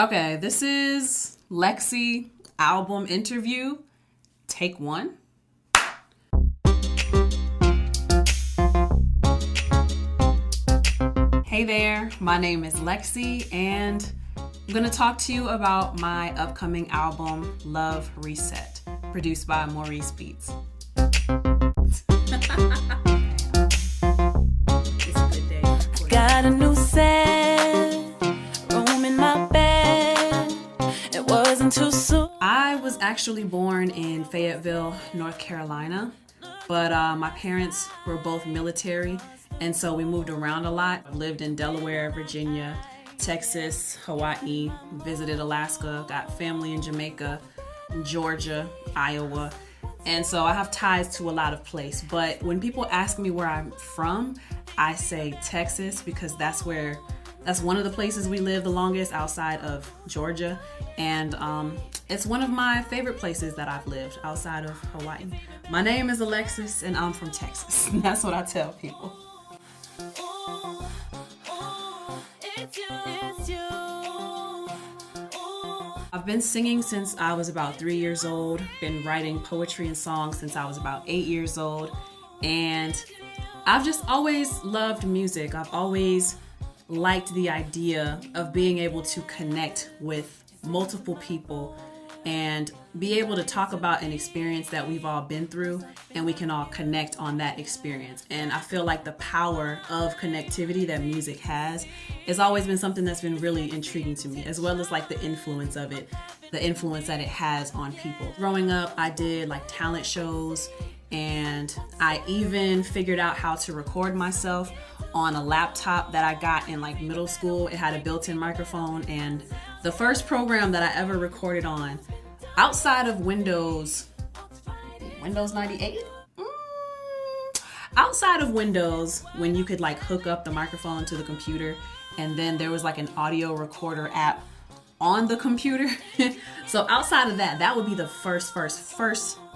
Okay, this is LexC album interview, take 1. Hey there, my name is LexC, and I'm going to talk to you about my upcoming album, Love Reset, produced by Maurice Beats. Got a new set, room in my bed. It wasn't too soon. I was actually born in Fayetteville, North Carolina, but my parents were both military, and so we moved around a lot. I lived in Delaware, Virginia, Texas, Hawaii, visited Alaska, got family in Jamaica, Georgia, Iowa, and so I have ties to a lot of places. But when people ask me where I'm from, I say Texas because that's one of the places we live the longest outside of Georgia, and it's one of my favorite places that I've lived outside of Hawaii. My name is Alexis and I'm from Texas. That's what I tell people. I've been singing since I was about 3 years old, been writing poetry and songs since I was about 8 years old, and I've just always loved music. I've always liked the idea of being able to connect with multiple people and be able to talk about an experience that we've all been through, and we can all connect on that experience. And I feel like the power of connectivity that music has always been something that's been really intriguing to me, as well as like the influence of it, the influence that it has on people. Growing up, I did like talent shows, and I even figured out how to record myself on a laptop that I got in like middle school. It had a built-in microphone, and the first program that I ever recorded on, outside of Windows 98? Outside of Windows, when you could like hook up the microphone to the computer, and then there was like an audio recorder app on the computer. So outside of that, that would be the first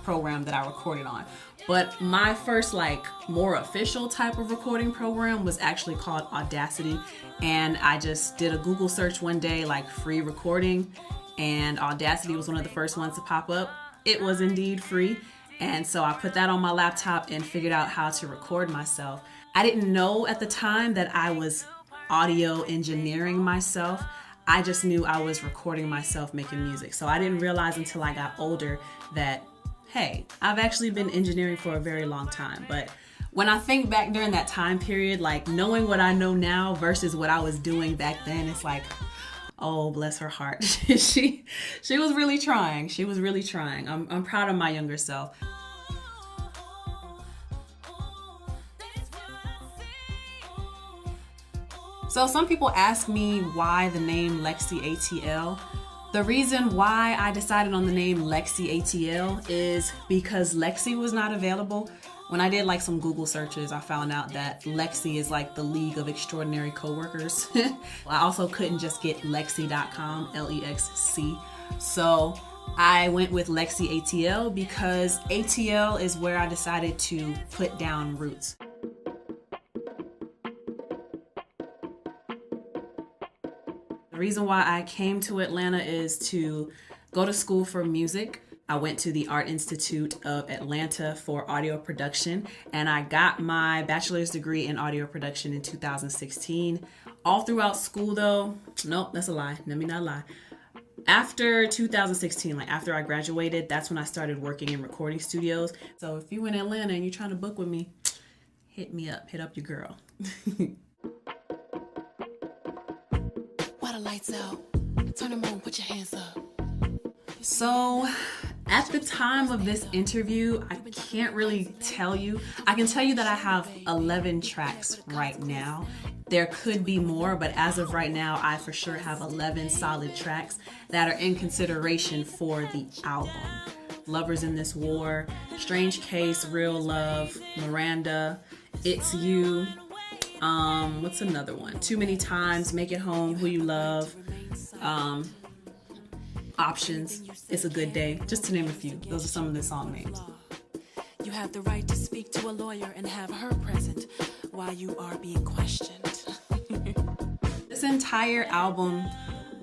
program that I recorded on. But my first like more official type of recording program was actually called Audacity, and I just did a Google search one day like free recording, and Audacity was one of the first ones to pop up. It was indeed free, and so I put that on my laptop and figured out how to record myself. I didn't know at the time that I was audio engineering myself. I just knew I was recording myself making music. So I didn't realize until I got older that, hey, I've actually been engineering for a very long time. But when I think back during that time period, like knowing what I know now versus what I was doing back then, it's like, oh, bless her heart. She was really trying. She was really trying. I'm proud of my younger self. So some people ask me why the name LexCATL. The reason why I decided on the name LexCATL is because LexC was not available. When I did like some Google searches, I found out that LexC is like the League of Extraordinary Coworkers. I also couldn't just get lexc.com, LEXC. So I went with LexCATL because ATL is where I decided to put down roots. The reason why I came to Atlanta is to go to school for music. I went to the Art Institute of Atlanta for audio production, and I got my bachelor's degree in audio production in 2016. All throughout school though, nope, that's a lie. Let me not lie. After 2016, like after I graduated, that's when I started working in recording studios. So if you're in Atlanta and you're trying to book with me, hit me up, hit up your girl. The lights out. Turn them on, put your hands up. So at the time of this interview, I can't really tell you. I can tell you that I have 11 tracks right now. There could be more, but as of right now, I for sure have 11 solid tracks that are in consideration for the album. Lovers in This War, Strange Case, Real Love, Miranda, It's You. What's another one? Too Many Times, Make It Home, Who You Love, Options, It's a Good Day, just to name a few. Those are some of the song names. You have the right to speak to a lawyer and have her present while you are being questioned. This entire album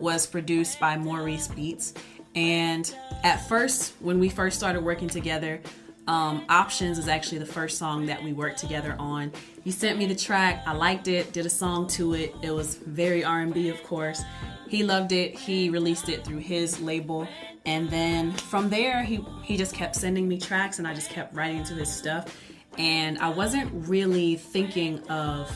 was produced by Maurice Beats. And at first, when we first started working together, Options is actually the first song that we worked together on. He sent me the track, I liked it, did a song to it. It was very R&B, of course. He loved it, he released it through his label. And then from there, he just kept sending me tracks and I just kept writing to his stuff. And I wasn't really thinking of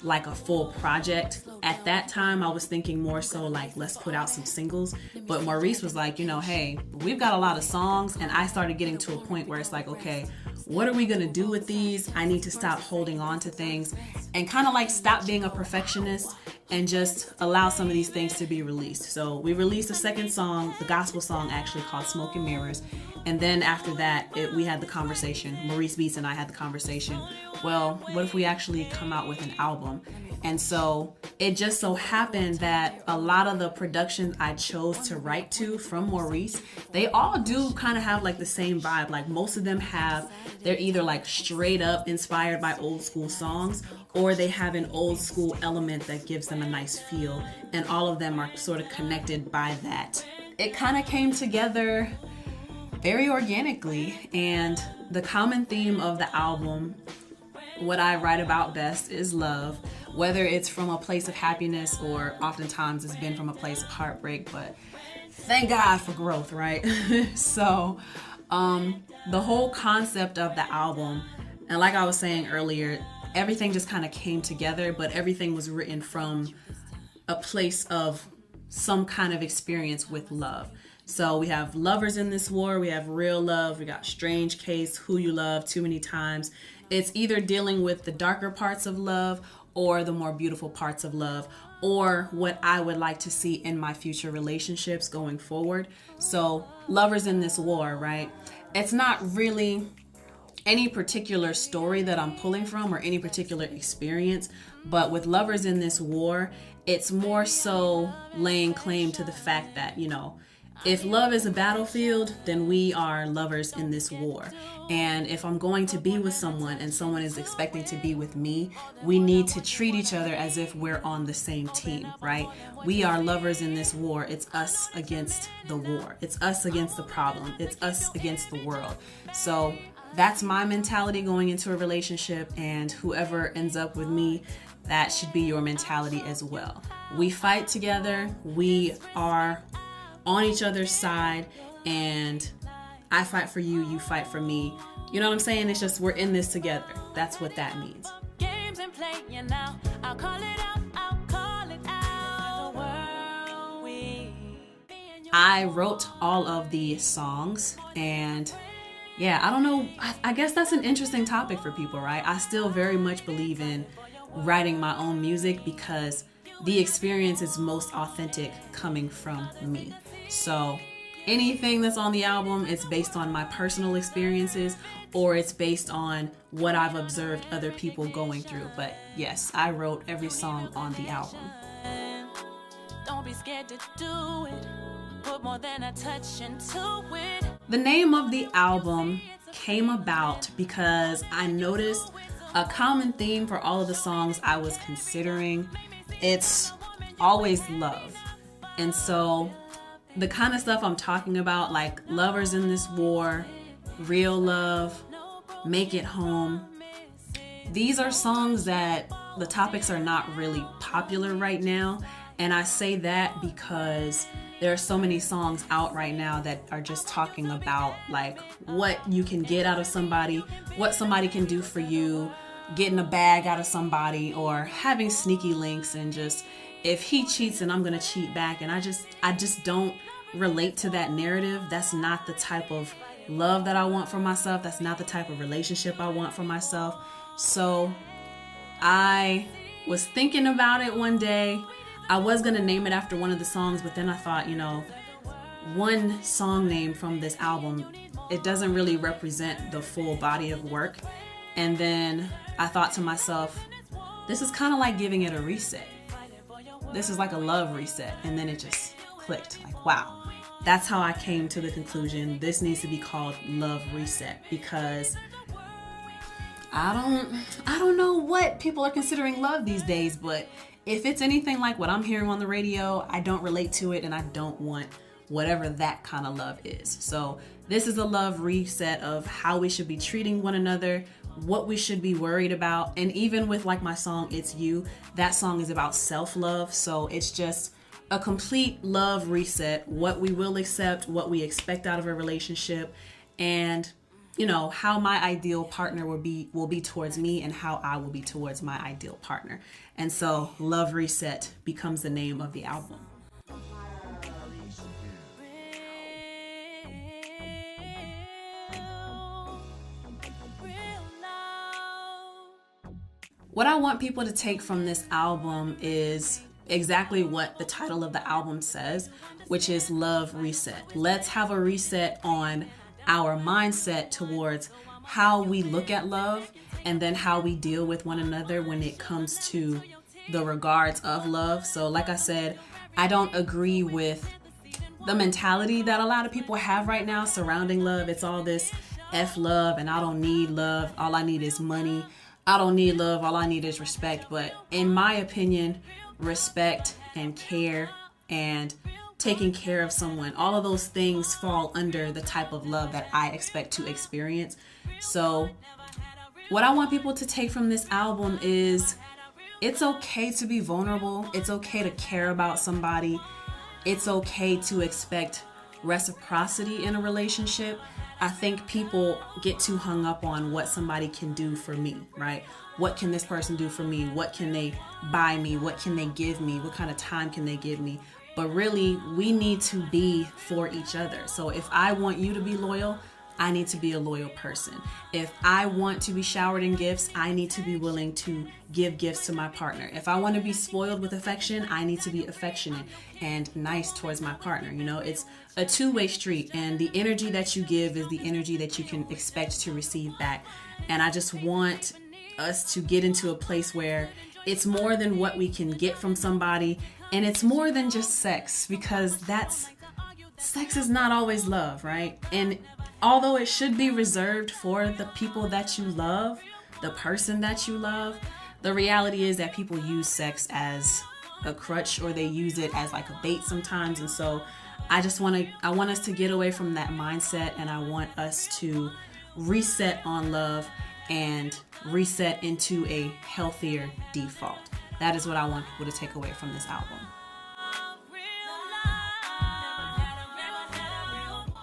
like a full project. At that time, I was thinking more so like, let's put out some singles. But Maurice was like, you know, hey, we've got a lot of songs. And I started getting to a point where it's like, okay, what are we gonna do with these? I need to stop holding on to things and kind of like stop being a perfectionist and just allow some of these things to be released. So we released a second song, the gospel song actually, called Smoke and Mirrors. And then after that, we had the conversation. Maurice Beats and I had the conversation. Well, what if we actually come out with an album? And so it just so happened that a lot of the productions I chose to write to from Maurice, they all do kind of have like the same vibe. Like most of them they're either like straight up inspired by old school songs, or they have an old school element that gives them a nice feel. And all of them are sort of connected by that. It kind of came together very organically, and the common theme of the album, what I write about best, is love, whether it's from a place of happiness or oftentimes it's been from a place of heartbreak, but thank God for growth, right? So the whole concept of the album, and like I was saying earlier, everything just kind of came together, but everything was written from a place of some kind of experience with love. So we have Lovers in This War, we have Real Love, we got Strange Case, Who You Love, Too Many Times. It's either dealing with the darker parts of love or the more beautiful parts of love, or what I would like to see in my future relationships going forward. So Lovers in This War, right? It's not really any particular story that I'm pulling from or any particular experience, but with Lovers in This War, it's more so laying claim to the fact that, you know, if love is a battlefield, then we are lovers in this war. And if I'm going to be with someone and someone is expecting to be with me, we need to treat each other as if we're on the same team, right? We are lovers in this war. It's us against the war. It's us against the problem. It's us against the world. So that's my mentality going into a relationship, and whoever ends up with me, that should be your mentality as well. We fight together. We are on each other's side, and I fight for you, you fight for me. You know what I'm saying? It's just we're in this together. That's what that means. Games and playing now. I'll call it out. I'll call it out. The world we. I wrote all of the songs, and yeah, I don't know. I guess that's an interesting topic for people, right? I still very much believe in writing my own music because the experience is most authentic coming from me. So anything that's on the album, it's based on my personal experiences, or it's based on what I've observed other people going through. But yes, I wrote every song on the album. Don't be scared to do it. Put more than a touch into it. The name of the album came about because I noticed a common theme for all of the songs I was considering. It's always love. And so the kind of stuff I'm talking about, like Lovers in This War, Real Love, Make It Home, these are songs that the topics are not really popular right now. And I say that because there are so many songs out right now that are just talking about like what you can get out of somebody, what somebody can do for you, getting a bag out of somebody, or having sneaky links, and just if he cheats then I'm gonna cheat back. And I just don't relate to that narrative. That's not the type of love that I want for myself. That's not the type of relationship I want for myself. So I was thinking about it one day. I was gonna name it after one of the songs, but then I thought, you know, one song name from this album, it doesn't really represent the full body of work. And then I thought to myself, this is kind of like giving it a reset. This is like a love reset. And then it just clicked, like, wow. That's how I came to the conclusion this needs to be called Love Reset, because I don't know what people are considering love these days, but if it's anything like what I'm hearing on the radio, I don't relate to it, and I don't want whatever that kind of love is. So this is a love reset of how we should be treating one another, what we should be worried about. And even with like my song, It's You, that song is about self-love. So it's just a complete love reset, what we will accept, what we expect out of a relationship, and you know, how my ideal partner will be towards me and how I will be towards my ideal partner. And so Love Reset becomes the name of the album. What I want people to take from this album is exactly what the title of the album says, which is Love Reset. Let's have a reset on our mindset towards how we look at love, and then how we deal with one another when it comes to the regards of love. So like I said, I don't agree with the mentality that a lot of people have right now surrounding love. It's all this F love, and I don't need love. All I need is money. I don't need love. All I need is respect. But in my opinion, respect and care and taking care of someone, all of those things fall under the type of love that I expect to experience. So what I want people to take from this album is it's okay to be vulnerable. It's okay to care about somebody. It's okay to expect reciprocity in a relationship. I think people get too hung up on what somebody can do for me, right? What can this person do for me? What can they buy me? What can they give me? What kind of time can they give me? But really, we need to be for each other. So if I want you to be loyal, I need to be a loyal person. If I want to be showered in gifts, I need to be willing to give gifts to my partner. If I want to be spoiled with affection, I need to be affectionate and nice towards my partner. You know, it's a two-way street, and the energy that you give is the energy that you can expect to receive back. And I just want us to get into a place where it's more than what we can get from somebody, and it's more than just sex, because sex is not always love, right? And although it should be reserved for the people that you love, the person that you love, the reality is that people use sex as a crutch, or they use it as like a bait sometimes. And so I want us to get away from that mindset, and I want us to reset on love and reset into a healthier default. That is what I want people to take away from this album.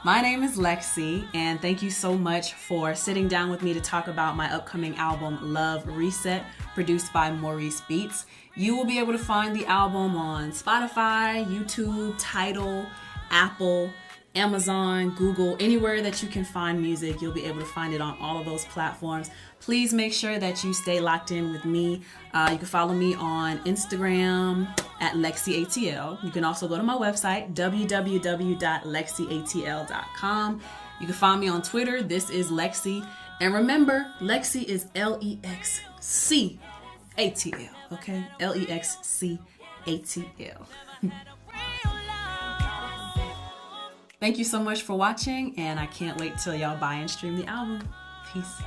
My name is LexC, and thank you so much for sitting down with me to talk about my upcoming album, Love Reset, produced by Maurice Beats. You will be able to find the album on Spotify, YouTube, Tidal, Apple, Amazon, Google, anywhere that you can find music. You'll be able to find it on all of those platforms. Please make sure that you stay locked in with me. You can follow me on Instagram at LexCATL. You can also go to my website, www.LexCATL.com. You can find me on Twitter. This is LexC. And remember, LexC is LexCATL, okay? LexCATL. Thank you so much for watching, and I can't wait till y'all buy and stream the album. Peace.